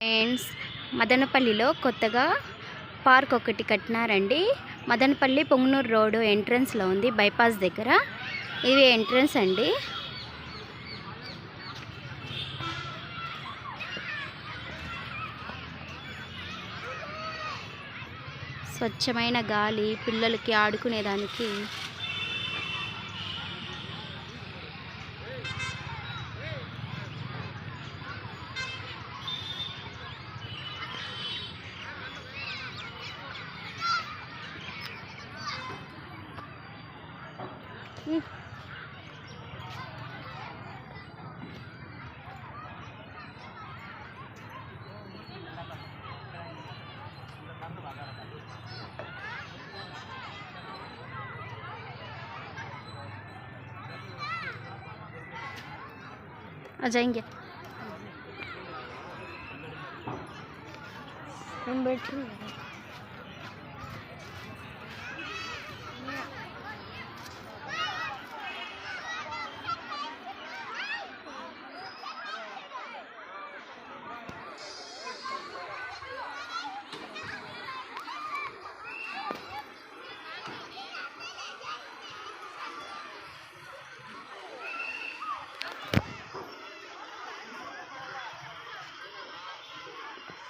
Friends, మదనపల్లిలో కొత్తగా park ఒకటి కట్టినారండి. మదనపల్లి పొంగనూరు రోడ్ ఎంట్రన్స్లో ఉంది, బైపాస్ దగ్గర. ఇవి ఎంట్రన్స్ అండి. స్వచ్ఛమైన గాలి, పిల్లలకి ఆడుకునేదానికి आ जाएंगे। हम बैठे